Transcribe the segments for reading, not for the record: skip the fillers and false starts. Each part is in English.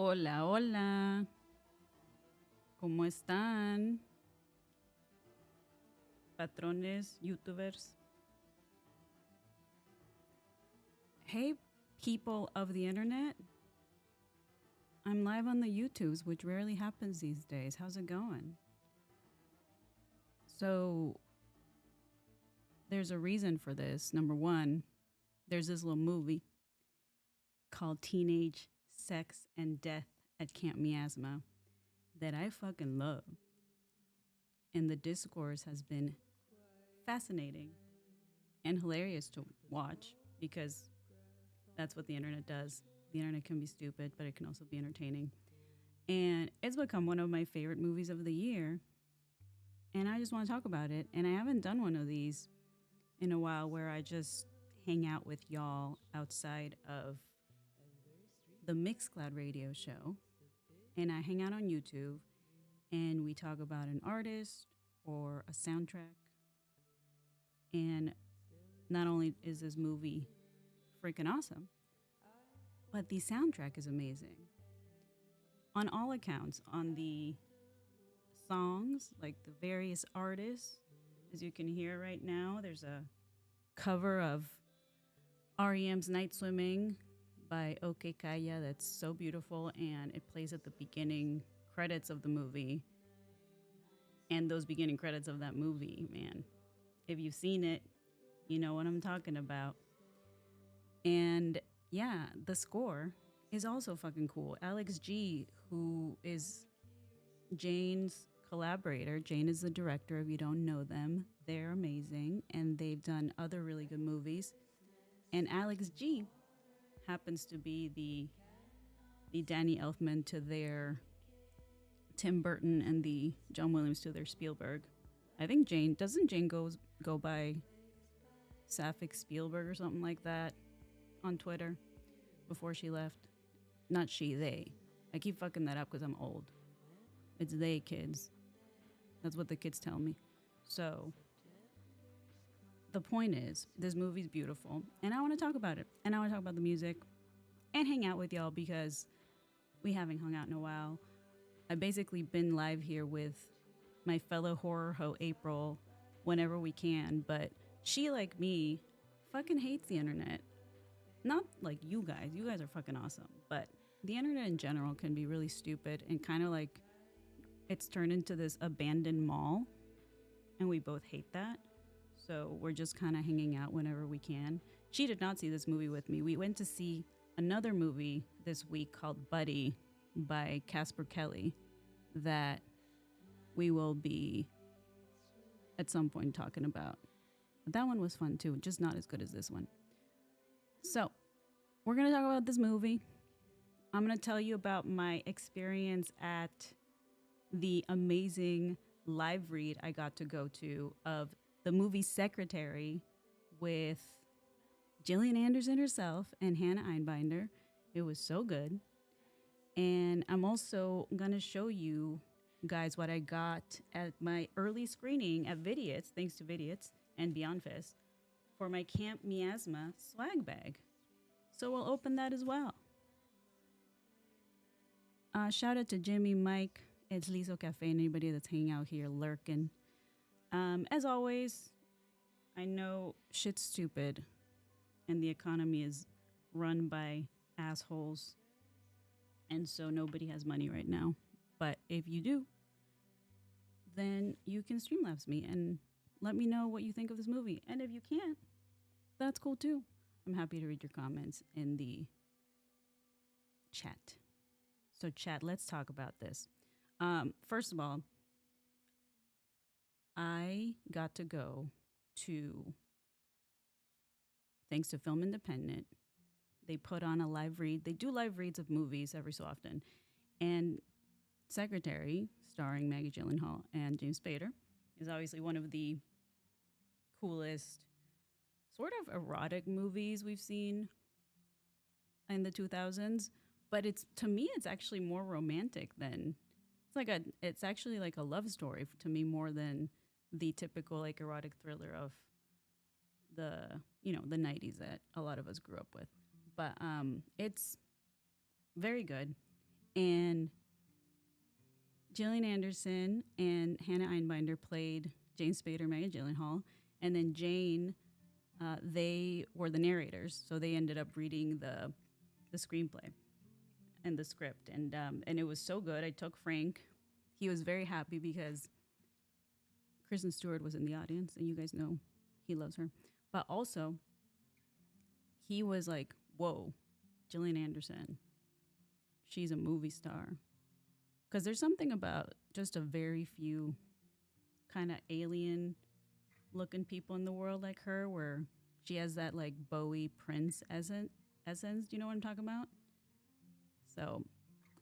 Hola, hola. ¿Cómo están? Patrones, YouTubers. Hey, people of the internet. I'm live on the YouTubes, which rarely happens these days. How's it going? So, there's a reason for this. Number one, there's this little movie called Teenage Sex and Death at Camp Miasma that I fucking love. And the discourse has been fascinating and hilarious to watch because that's what the internet does. The internet can be stupid, but it can also be entertaining. And it's become one of my favorite movies of the year. And I just want to talk about it. And I haven't done one of these in a while where I just hang out with y'all outside of the Mixcloud radio show. And I hang out on YouTube and we talk about an artist or a soundtrack. And not only is this movie freaking awesome, but the soundtrack is amazing. On all accounts, on the songs, like the various artists, as you can hear right now, there's a cover of REM's Night Swimming by OK Kaya that's so beautiful, and it plays at the beginning credits of the movie. And those beginning credits of that movie, man, if you've seen it, you know what I'm talking about. And yeah, the score is also fucking cool. Alex G, who is Jane's collaborator. Jane is the director, if you don't know them. They're amazing, and they've done other really good movies. And Alex G happens to be the Danny Elfman to their Tim Burton and the John Williams to their Spielberg. I think Jane go by Sapphic Spielberg or something like that on Twitter before she left. Not she, they. I keep fucking that up because I'm old. It's they, kids. That's what the kids tell me. So the point is, this movie's beautiful, and I want to talk about it. And I want to talk about the music and hang out with y'all because we haven't hung out in a while. I've basically been live here with my fellow horror hoe, April, whenever we can, but she, like me, fucking hates the internet. Not like you guys. You guys are fucking awesome. But the internet in general can be really stupid and kind of like it's turned into this abandoned mall. And we both hate that. So we're just kind of hanging out whenever we can. She did not see this movie with me. We went to see another movie this week called Buddy by Casper Kelly that we will be at some point talking about. But that one was fun too, just not as good as this one. So, we're going to talk about this movie. I'm going to tell you about my experience at the amazing live read I got to go to of the movie Secretary with Gillian Anderson herself and Hannah Einbinder. It was so good. And I'm also going to show you guys what I got at my early screening at Vidiots, thanks to Vidiots and Beyond Fist, for my Camp Miasma swag bag. So we'll open that as well. Shout out to Jimmy, Mike, it's Liso Cafe, and anybody that's hanging out here lurking. As always, I know shit's stupid and the economy is run by assholes. And so nobody has money right now. But if you do, then you can Streamlabs me and let me know what you think of this movie. And if you can't, that's cool too. I'm happy to read your comments in the chat. So chat, let's talk about this. First of all, I got to go to, thanks to Film Independent, they put on a live read. They do live reads of movies every so often. And Secretary, starring Maggie Gyllenhaal and James Spader, is obviously one of the coolest sort of erotic movies we've seen in the 2000s. But to me, it's actually more romantic than, it's actually like a love story to me more than the typical like erotic thriller of the 90s that a lot of us grew up with. But it's very good. And Gillian Anderson and Hannah Einbinder played Jane Spader, Maggie Gyllenhaal, and then Jane, they were the narrators, so they ended up reading the screenplay and the script, and it was so good. I took Frank; he was very happy because Kristen Stewart was in the audience, and you guys know he loves her, but also he was like, "Whoa, Gillian Anderson, she's a movie star." Because there's something about just a very few kind of alien looking people in the world like her, where she has that like Bowie Prince essence. Do you know what I'm talking about? So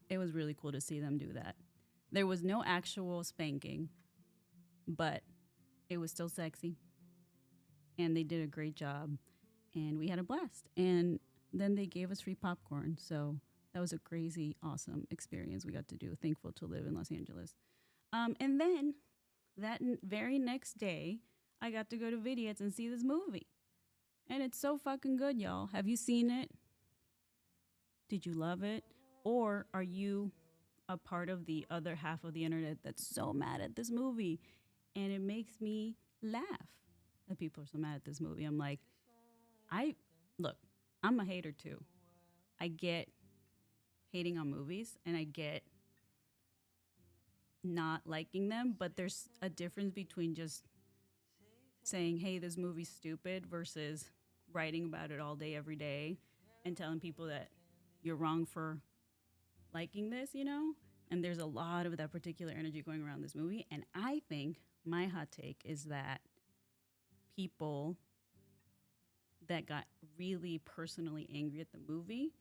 it was really cool to see them do that. There was no actual spanking, but it was still sexy. And they did a great job. And we had a blast. And then they gave us free popcorn. So that was a crazy, awesome experience we got to do. Thankful to live in Los Angeles. And then that very next day, I got to go to Vidiots and see this movie. And it's so fucking good, y'all. Have you seen it? Did you love it? Or are you a part of the other half of the internet that's so mad at this movie? And it makes me laugh that people are so mad at this movie. I'm like, look, I'm a hater too. I get hating on movies and I get not liking them, but there's a difference between just saying, hey, this movie's stupid versus writing about it all day, every day and telling people that you're wrong for liking this, you know? And there's a lot of that particular energy going around this movie. And I think my hot take is that people that got really personally angry at the movie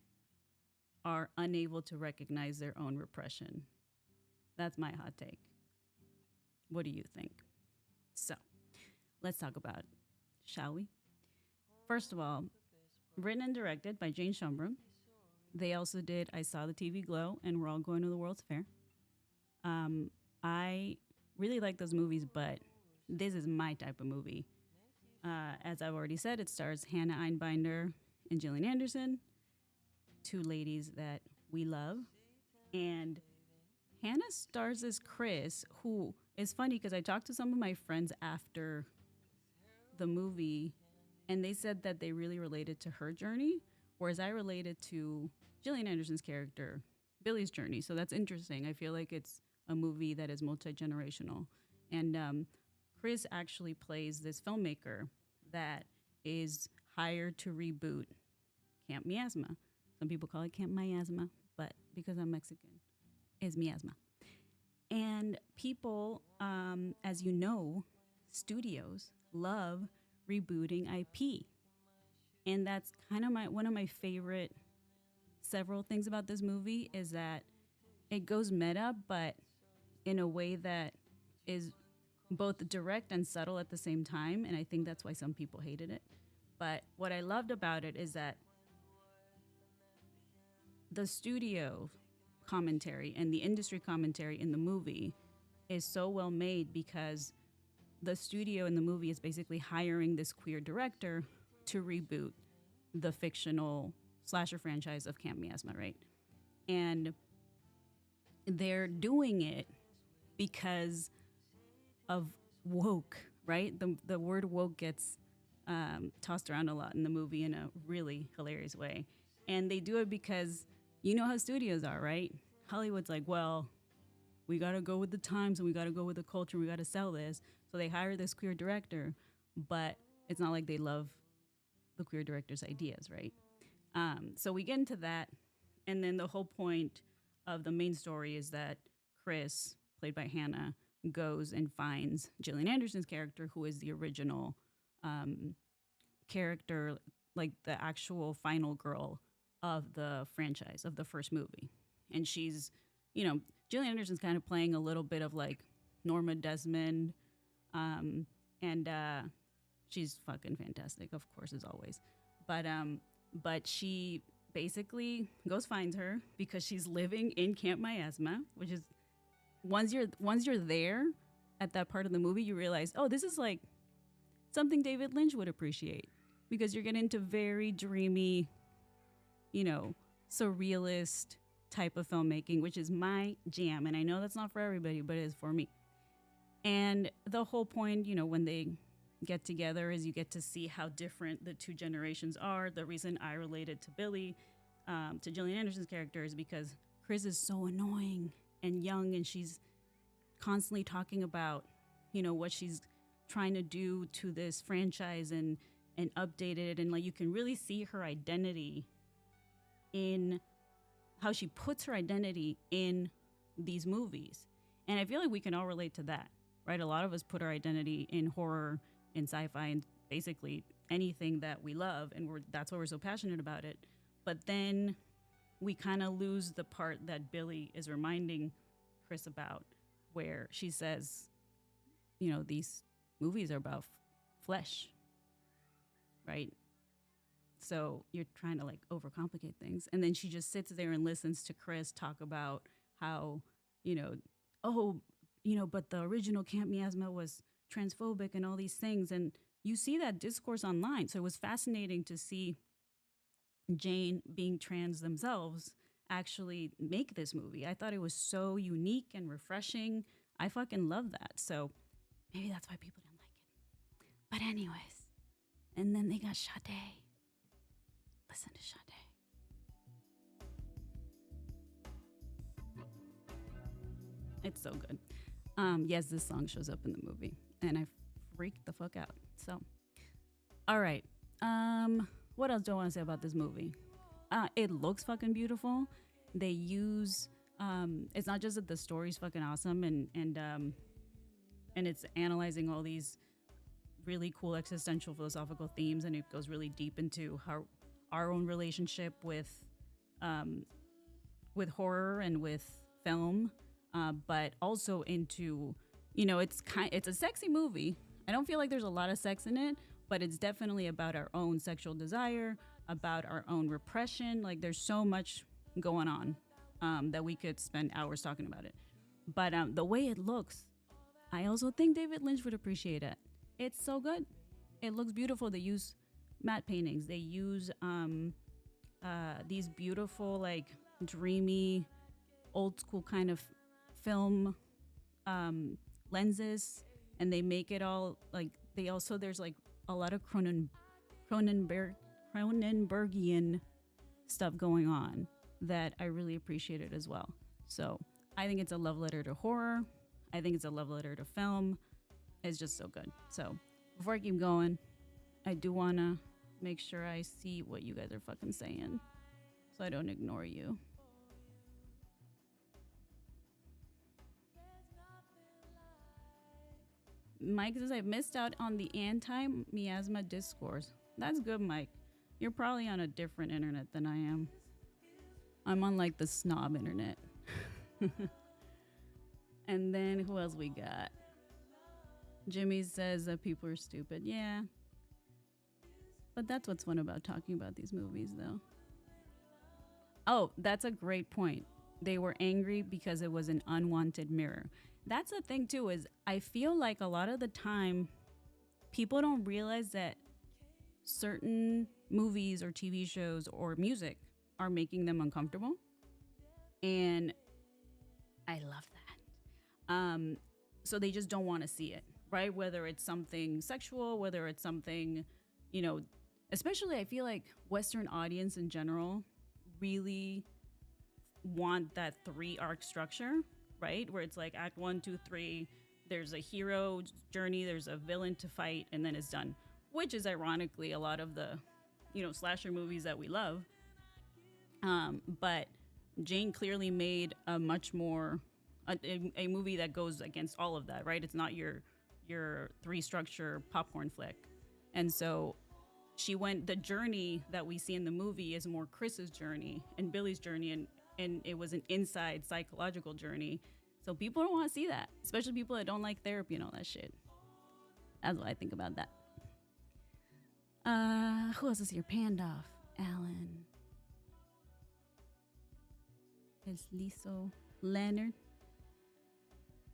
are unable to recognize their own repression. That's my hot take. What do you think? So let's talk about it, shall we? First of all, written and directed by Jane Schoenbrun. They also did I Saw the TV Glow and We're All Going to the World's Fair. I really like those movies, but this is my type of movie. As I've already said, it stars Hannah Einbinder and Gillian Anderson, two ladies that we love. And Hannah stars as Chris, who is funny because I talked to some of my friends after the movie, and they said that they really related to her journey, whereas I related to Gillian Anderson's character, Billy's journey. So that's interesting. I feel like it's a movie that is multi-generational. And Chris actually plays this filmmaker that is hired to reboot Camp Miasma. Some people call it Camp Miasma, but because I'm Mexican, it's Miasma. And people, as you know, studios love rebooting IP. And that's kind of one of my favorite several things about this movie is that it goes meta, but in a way that is both direct and subtle at the same time. And I think that's why some people hated it. But what I loved about it is that the studio commentary and the industry commentary in the movie is so well made because the studio in the movie is basically hiring this queer director to reboot the fictional slasher franchise of Camp Miasma, right? And they're doing it because of woke, right? The word woke gets tossed around a lot in the movie in a really hilarious way. And they do it because you know how studios are, right? Hollywood's like, well, we got to go with the times and we got to go with the culture. We got to sell this. So they hire this queer director, but it's not like they love the queer director's ideas, right? So we get into that. And then the whole point of the main story is that Chris, played by Hannah, goes and finds Gillian Anderson's character, who is the original character, like the actual final girl of the franchise, of the first movie. And she's, Gillian Anderson's kind of playing a little bit of like Norma Desmond. And she's fucking fantastic, of course, as always. But she basically finds her because she's living in Camp Miasma, which is once you're there at that part of the movie, you realize, oh, this is like something David Lynch would appreciate because you're getting into very dreamy, surrealist type of filmmaking, which is my jam. And I know that's not for everybody, but it is for me. And the whole point, when they get together is you get to see how different the two generations are. The reason I related to Billy, to Gillian Anderson's character, is because Chris is so annoying and young, and she's constantly talking about, what she's trying to do to this franchise and update it. And like, you can really see her identity in how she puts her identity in these movies. And I feel like we can all relate to that, right? A lot of us put our identity in horror, in sci-fi, and basically anything that we love. And that's why we're so passionate about it. But then we kind of lose the part that Billy is reminding Chris about, where she says, these movies are about flesh, right? So you're trying to like overcomplicate things. And then she just sits there and listens to Chris talk about how, but the original Camp Miasma was transphobic and all these things. And you see that discourse online. So it was fascinating to see Jane, being trans themselves, actually make this movie. I thought it was so unique and refreshing. I fucking love that. So maybe that's why people didn't like it. But anyways, and then they got Sade. Listen to Sade. It's so good. Yes, this song shows up in the movie, and I freaked the fuck out. So, all right. What else do I want to say about this movie? It looks fucking beautiful. They use it's not just that the story's fucking awesome and it's analyzing all these really cool existential philosophical themes, and it goes really deep into how our own relationship with horror and with film, but also into, it's a sexy movie. I don't feel like there's a lot of sex in it, but it's definitely about our own sexual desire, about our own repression. Like, there's so much going on that we could spend hours talking about it. But the way it looks, I also think David Lynch would appreciate it. It's so good. It looks beautiful. They use matte paintings. They use these beautiful, like, dreamy, old school kind of film lenses, and they make it all like, there's like a lot of Cronenbergian stuff going on that I really appreciated as well. So I think it's a love letter to horror. I think it's a love letter to film. It's just so good. So before I keep going, I do want to make sure I see what you guys are fucking saying so I don't ignore you. Mike says, I've missed out on the anti-miasma discourse. That's good, Mike. You're probably on a different internet than I am. I'm on like the snob internet. And then who else we got? Jimmy says that people are stupid. Yeah. But that's what's fun about talking about these movies, though. Oh, that's a great point. They were angry because it was an unwanted mirror. That's the thing, too, is I feel like a lot of the time people don't realize that certain movies or TV shows or music are making them uncomfortable. And I love that. So they just don't want to see it, right? Whether it's something sexual, whether it's something, especially I feel like Western audience in general really want that 3-arc structure, right? Where it's like act 1, 2, 3, there's a hero journey, there's a villain to fight, and then it's done. Which is ironically a lot of the, slasher movies that we love. But Jane clearly made a much more, a movie that goes against all of that, right? It's not your 3-structure popcorn flick. And so the journey that we see in the movie is more Chris's journey and Billy's journey, and it was an inside psychological journey. So people don't want to see that, especially people that don't like therapy and all that shit. That's what I think about that. Who else is here? Pandoff, Alan. It's Liso. Leonard.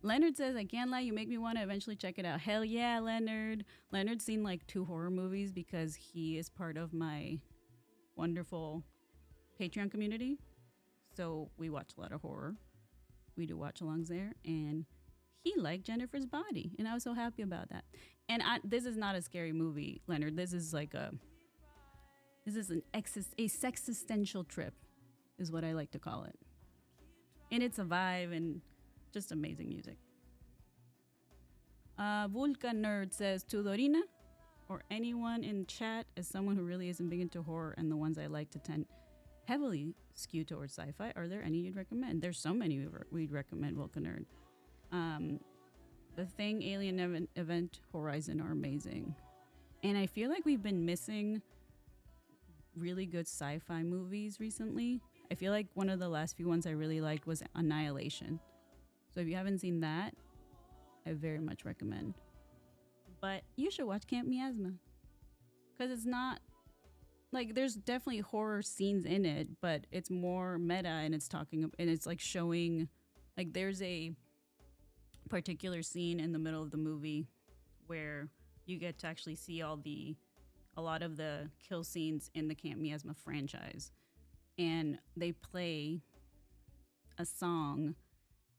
Leonard says, I can't lie, you make me want to eventually check it out. Hell yeah, Leonard. Leonard's seen like 2 horror movies because he is part of my wonderful Patreon community. So we watch a lot of horror. We do watch alongs there, and he liked Jennifer's Body, and I was so happy about that. And this is not a scary movie, Leonard. This is a sexistential trip, is what I like to call it. And it's a vibe and just amazing music. Vulcan Nerd says, to Dorina or anyone in chat, as someone who really isn't big into horror and the ones I like to tend heavily skew towards sci-fi, are there any you'd recommend? There's so many we'd recommend, Vulcan Nerd. The Thing, Alien Event Horizon are amazing. And I feel like we've been missing really good sci-fi movies recently. I feel like one of the last few ones I really liked was Annihilation. So if you haven't seen that, I very much recommend. But you should watch Camp Miasma. Because it's not, like, there's definitely horror scenes in it, but it's more meta, and it's like showing, like, there's a particular scene in the middle of the movie where you get to actually see a lot of the kill scenes in the Camp Miasma franchise, and they play a song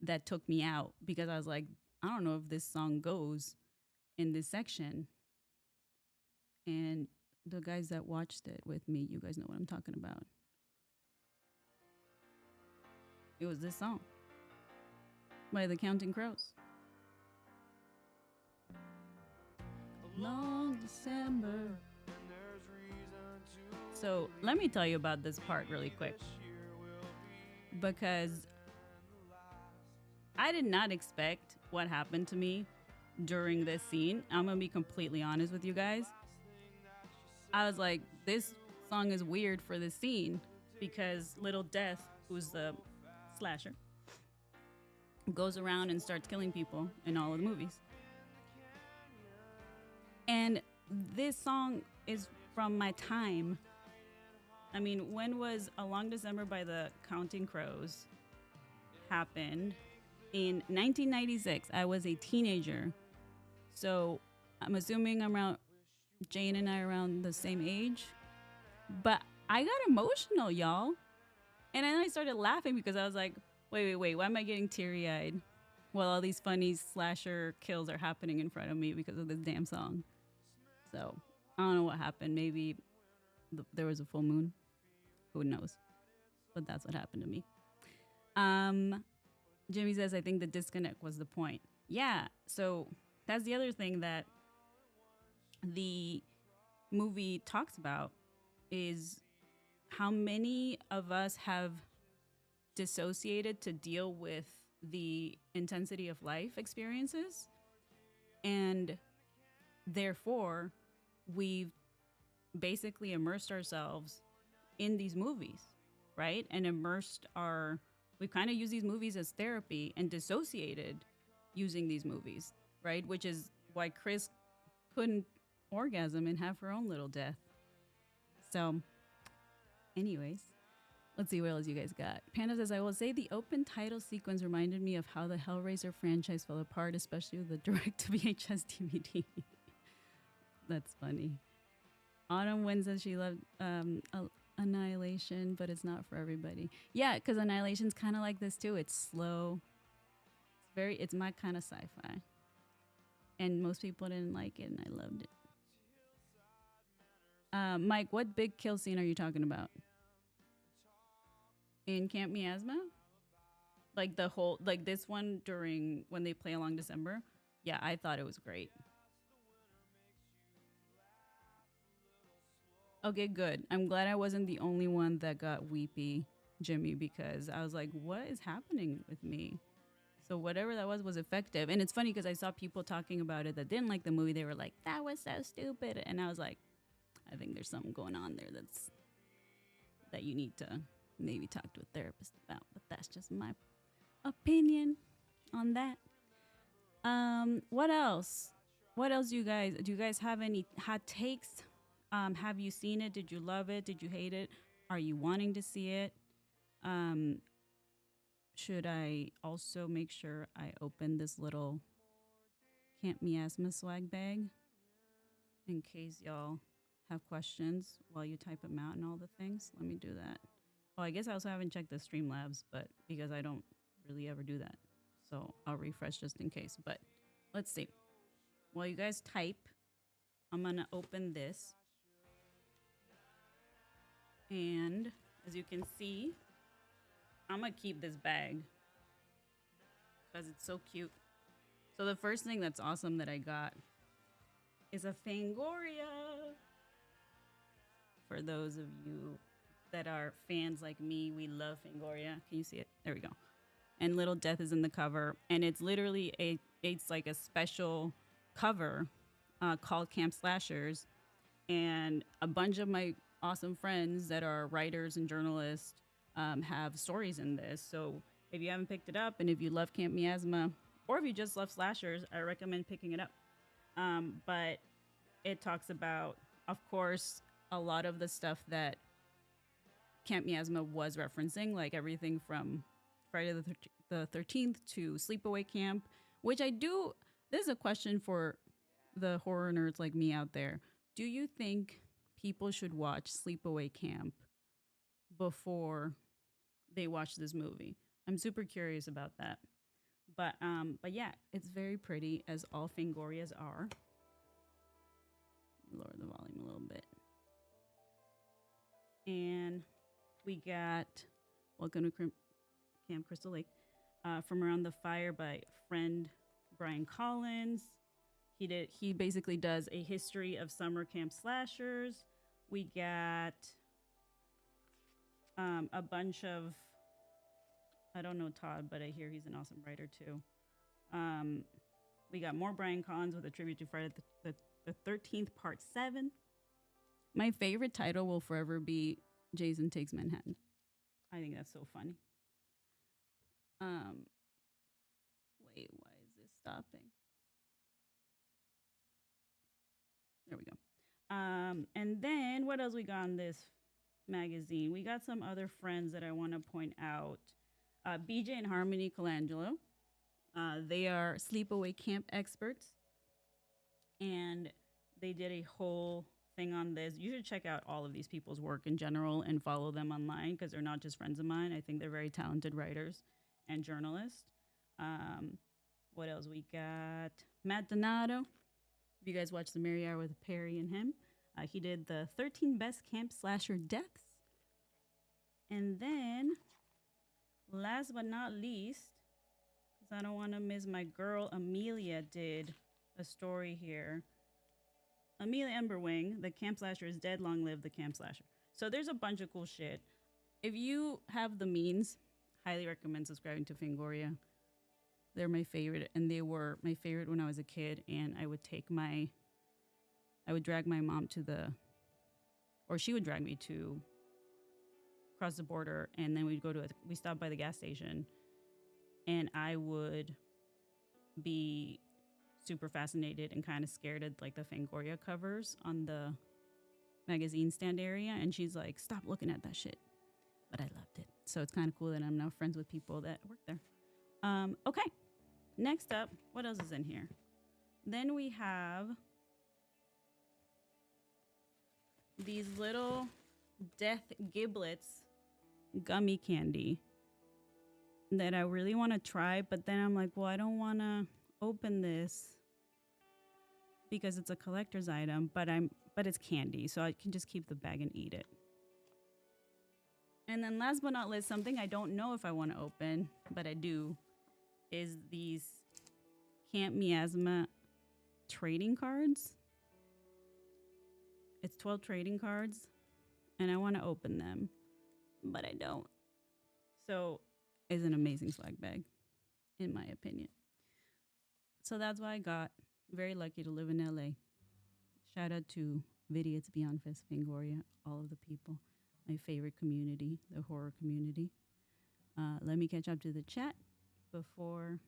that took me out because I was like, I don't know if this song goes in this section. And the guys that watched it with me, you guys know what I'm talking about. It was this song by the Counting Crows. Long December. So let me tell you about this part really quick, because I did not expect what happened to me during this scene. I'm gonna be completely honest with you guys. I was like, this song is weird for this scene because Little Death, who's the slasher, goes around and starts killing people in all of the movies. And this song is from my time. I mean, when was A Long December by the Counting Crows happened? In 1996. I was a teenager. So I'm assuming I'm around, Jane and I are around the same age. But I got emotional, y'all. And then I started laughing because I was like, wait, why am I getting teary-eyed while all these funny slasher kills are happening in front of me because of this damn song? So I don't know what happened. Maybe there was a full moon. Who knows? But that's what happened to me. Jimmy says, I think the disconnect was the point. Yeah, so that's the other thing that the movie talks about is how many of us have dissociated to deal with the intensity of life experiences. And therefore, we've basically immersed ourselves in these movies, right? And we kind of use these movies as therapy and dissociated using these movies, right? Which is why Chris couldn't orgasm and have her own little death. So, anyways, let's see what else you guys got. Panda says, I will say the open title sequence reminded me of how the Hellraiser franchise fell apart, especially with the direct-to-VHS DVD. That's funny. Autumn Wind says she loved Annihilation, but it's not for everybody. Yeah, because Annihilation's kind of like this too. It's slow. It's my kind of sci-fi. And most people didn't like it, and I loved it. Mike, what big kill scene are you talking about? In Camp Miasma? Like this one during when they play A Long December? Yeah, I thought it was great. Okay, good. I'm glad I wasn't the only one that got weepy, Jimmy, because I was like, what is happening with me? So whatever that was effective. And it's funny because I saw people talking about it that didn't like the movie. They were like, that was so stupid. And I was like, I think there's something going on there that you need to maybe talk to a therapist about. But that's just my opinion on that. What else? What else do you guys have any hot takes? Have you seen it? Did you love it? Did you hate it? Are you wanting to see it? Should I also make sure I open this little Camp Miasma swag bag in case y'all have questions while you type them out and all the things? Let me do that. Oh, I guess I also haven't checked the Streamlabs, but because I don't really ever do that. So I'll refresh just in case. But let's see. While you guys type, I'm going to open this. And as you can see, I'm going to keep this bag because it's so cute. So the first thing that's awesome that I got is a Fangoria. For those of you that are fans like me, we love Fangoria. Can you see it? There we go. And Little Death is in the cover, and it's literally it's like a special cover called Camp Slashers, and a bunch of my awesome friends that are writers and journalists have stories in this. So if you haven't picked it up, and if you love Camp Miasma, or if you just love slashers, I recommend picking it up. But it talks about, of course, a lot of the stuff that Camp Miasma was referencing, like everything from Friday the 13th to Sleepaway Camp, which I do. This is a question for the horror nerds like me out there. Do you think people should watch Sleepaway Camp before they watch this movie? I'm super curious about that. But yeah, it's very pretty, as all Fangorias are. Lower the volume a little bit. And we got Welcome to Camp Crystal Lake, From Around the Fire by friend Brian Collins. He basically does a history of summer camp slashers. We got a bunch of, I don't know Todd, but I hear he's an awesome writer too. We got more Brian Collins with a tribute to Friday the 13th, Part 7. My favorite title will forever be Jason Takes Manhattan. I think that's so funny. Wait, why is this stopping? There we go. And then what else we got in this magazine? We got some other friends that I want to point out. BJ and Harmony Colangelo. They are sleepaway camp experts, and they did a whole thing on this. You should check out all of these people's work in general and follow them online because they're not just friends of mine. I think they're very talented writers and journalists. What else we got? Matt Donato. If you guys watched The Merry Hour with Perry and him, he did the 13 best camp slasher deaths. And then, last but not least, because I don't want to miss, my girl Amelia did a story here. Amelia Emberwing, the camp slasher is dead, long live the camp slasher. So there's a bunch of cool shit. If you have the means, highly recommend subscribing to Fangoria. They're my favorite, and they were my favorite when I was a kid, and I would drag my mom or she would drag me to cross the border, and then we stopped by the gas station, and I would be super fascinated and kind of scared at like the Fangoria covers on the magazine stand area, and she's like, stop looking at that shit. But I loved it. So it's kind of cool that I'm now friends with people that work there. Okay, next up, what else is in here? Then we have these little death giblets gummy candy that I really want to try, but then I'm like, well, I don't want to open this because it's a collector's item, but it's candy, so I can just keep the bag and eat it. And then last but not least, something I don't know if I want to open, but I do, is these Camp Miasma trading cards. It's 12 trading cards, and I want to open them, but I don't. So it's an amazing swag bag, in my opinion. So that's what I got. Very lucky to live in LA. Shout out to Vidiots Beyond Fest Fangoria, all of the people. My favorite community, the horror community. Let me catch up to the chat before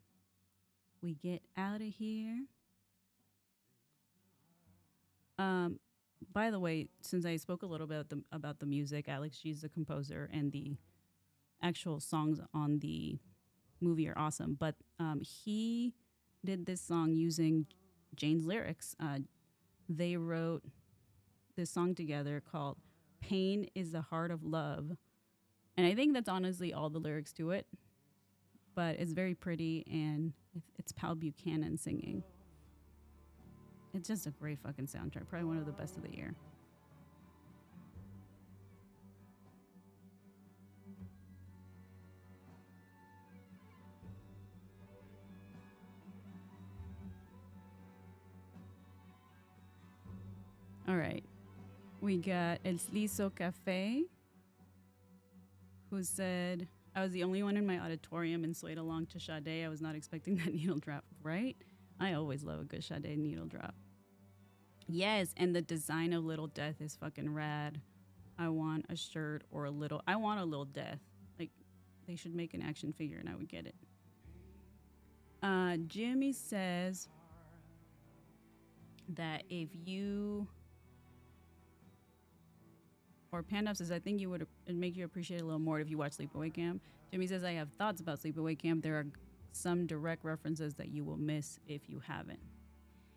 we get out of here. By the way, since I spoke a little bit about the music, Alex G's the composer, and the actual songs on the movie are awesome. But he did this song using Jane's lyrics. They wrote this song together called Pain is the Heart of Love. And I think that's honestly all the lyrics to it, but it's very pretty and it's Pal Buchanan singing. It's just a great fucking soundtrack. Probably one of the best of the year. All right. We got El Sliso Cafe, who said, I was the only one in my auditorium and swayed along to Sade. I was not expecting that needle drop, right? I always love a good Sade needle drop. Yes, and the design of Little Death is fucking rad. I want a shirt or I want a Little Death. Like, they should make an action figure and I would get it. Jimmy says that if you, or Pandolf says, I think it'd make you appreciate it a little more if you watch Sleepaway Camp. Jimmy says, I have thoughts about Sleepaway Camp. There are some direct references that you will miss if you haven't.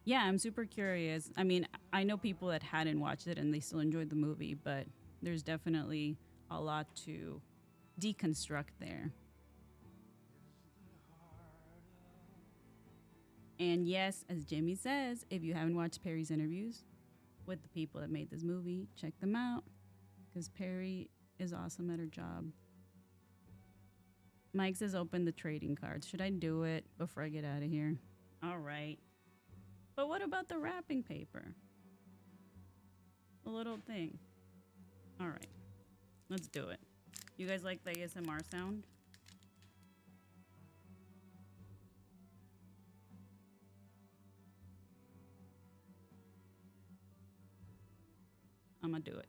Yeah, I'm super curious. I mean, I know people that hadn't watched it and they still enjoyed the movie, but there's definitely a lot to deconstruct there. And yes, as Jimmy says, if you haven't watched Perry's interviews with the people that made this movie, check them out because Perry is awesome at her job. Mike says open the trading cards. Should I do it before I get out of here? All right. But what about the wrapping paper? The little thing. All right. Let's do it. You guys like the ASMR sound? I'm gonna do it.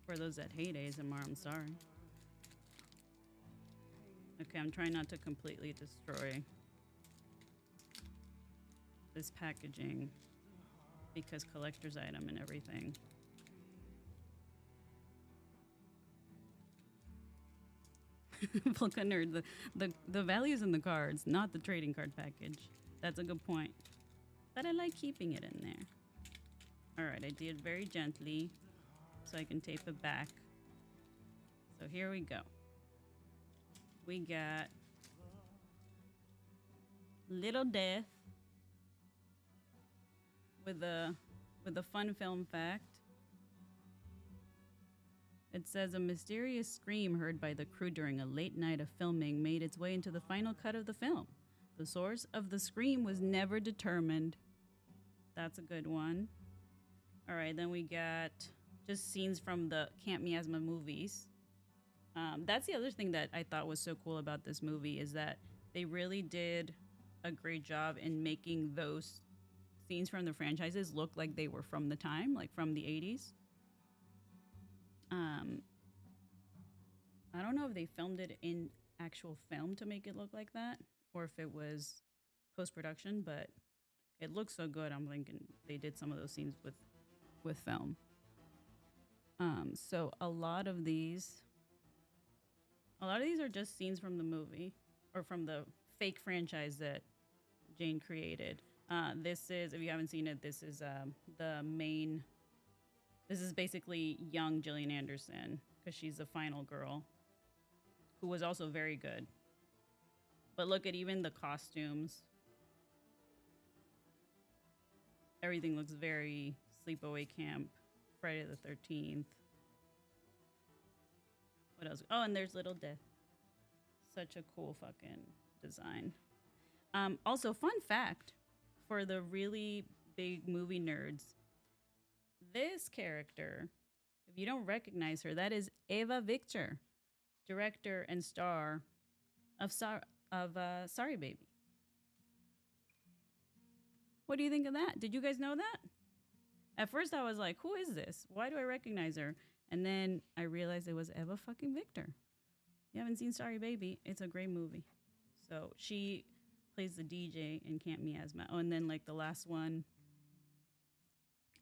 For those that hate ASMR, I'm sorry. Okay, I'm trying not to completely destroy this packaging because collector's item and everything. Polka Nerd, the value's in the cards, not the trading card package. That's a good point. But I like keeping it in there. All right, I did very gently so I can tape it back. So here we go. We got Little Death with a fun film fact. It says a mysterious scream heard by the crew during a late night of filming made its way into the final cut of the film. The source of the scream was never determined. That's a good one. All right, then we got just scenes from the Camp Miasma movies. That's the other thing that I thought was so cool about this movie is that they really did a great job in making those scenes from the franchises look like they were from the time, like from the 80s. I don't know if they filmed it in actual film to make it look like that or if it was post-production, but it looks so good. I'm thinking they did some of those scenes with film. So a lot of these are just scenes from the movie or from the fake franchise that Jane created. This is, if you haven't seen it, this is this is basically young Gillian Anderson because she's the final girl who was also very good. But look at even the costumes. Everything looks very Sleepaway Camp, Friday the 13th. What else? Oh, and there's Little Death. Such a cool fucking design. Also, fun fact for the really big movie nerds. This character, if you don't recognize her, that is Eva Victor, director and star of Sorry Baby. What do you think of that? Did you guys know that? At first I was like, who is this? Why do I recognize her? And then I realized it was Eva fucking Victor. You haven't seen Sorry Baby? It's a great movie. So she plays the DJ in Camp Miasma. Oh, and then like the last one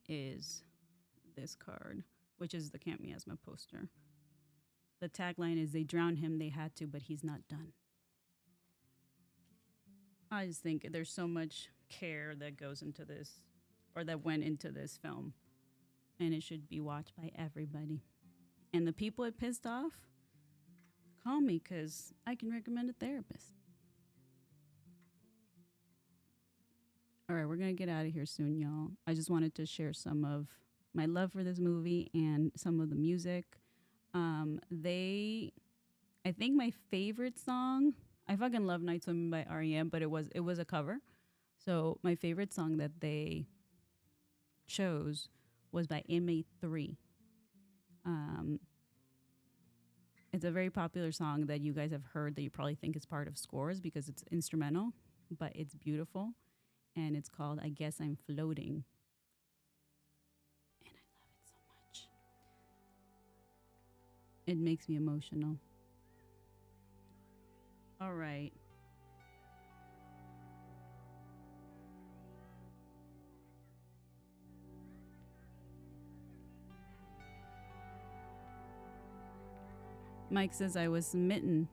is this card, which is the Camp Miasma poster. The tagline is, they drowned him, they had to, but he's not done. I just think there's so much care that goes into this, or that went into this film. and it should be watched by everybody. And the people it pissed off, call me because I can recommend a therapist. All right, we're going to get out of here soon, y'all. I just wanted to share some of my love for this movie and some of the music. I think my favorite song, I fucking love Night Swimming by REM, but it was a cover. So my favorite song that they chose was by M83. It's a very popular song that you guys have heard that you probably think is part of scores because it's instrumental, but it's beautiful. And it's called I Guess I'm Floating. And I love it so much. It makes me emotional. All right. Mike says I was smitten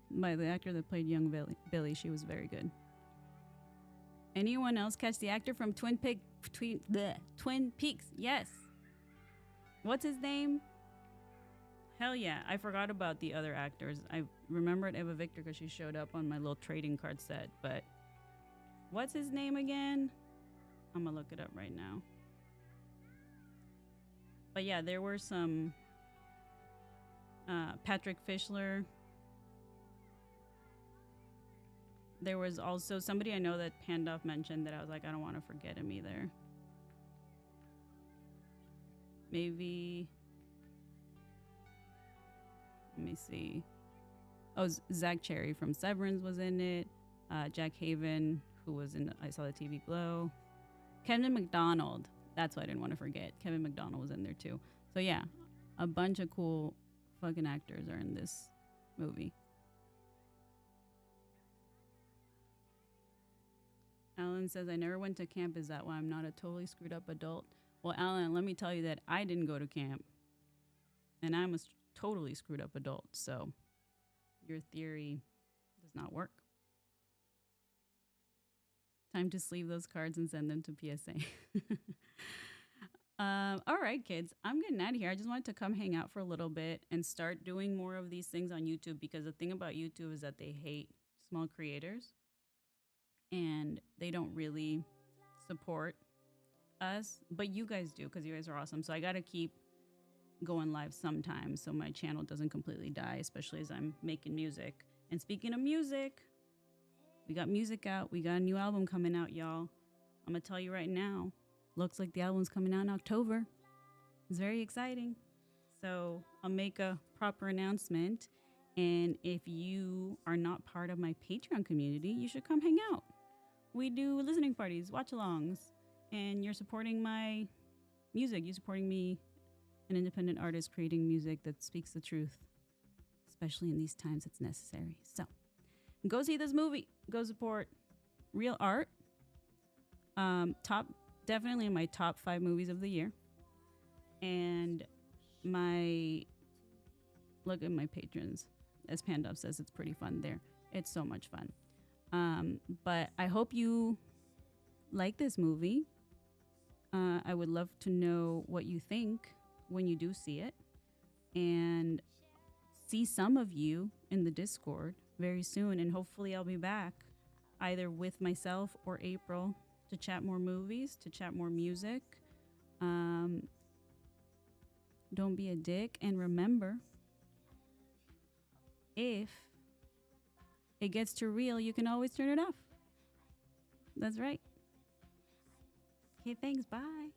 by the actor that played young Billy. She was very good. Anyone else catch the actor from Twin Peaks? Yes. What's his name? Hell yeah. I forgot about the other actors. I remembered Eva Victor because she showed up on my little trading card set. But what's his name again? I'm going to look it up right now. But yeah, there were some Patrick Fischler. There was also somebody I know that Pandoff mentioned that I was like, I don't want to forget him either. Maybe, let me see. Oh, Zach Cherry from Severance was in it. Jack Haven, who was in I Saw the TV Glow. Kevin McDonald. That's what I didn't want to forget. Kevin McDonald was in there too. So yeah, a bunch of cool fucking actors are in this movie. Alan says, I never went to camp. Is that why I'm not a totally screwed up adult? Well, Alan, let me tell you that I didn't go to camp. And I'm a totally screwed up adult. So your theory does not work. Time to sleeve those cards and send them to PSA. All right, kids. I'm getting out of here. I just wanted to come hang out for a little bit and start doing more of these things on YouTube because the thing about YouTube is that they hate small creators. And they don't really support us, but you guys do because you guys are awesome. So I got to keep going live sometimes so my channel doesn't completely die, especially as I'm making music. And speaking of music, we got music out. We got a new album coming out, y'all. I'm going to tell you right now, looks like the album's coming out in October. It's very exciting. So I'll make a proper announcement. And if you are not part of my Patreon community, you should come hang out. We do listening parties, watch-alongs, and you're supporting my music. You're supporting me, an independent artist creating music that speaks the truth, especially in these times it's necessary. So go see this movie. Go support real art. Definitely in my top 5 movies of the year. And look at my patrons. As Pandov says, it's pretty fun there. It's so much fun. But I hope you like this movie. I would love to know what you think when you do see it. And see some of you in the Discord very soon. And hopefully I'll be back either with myself or April to chat more movies, to chat more music. Don't be a dick. And remember, if it gets too real, you can always turn it off. That's right. Okay, thanks. Bye.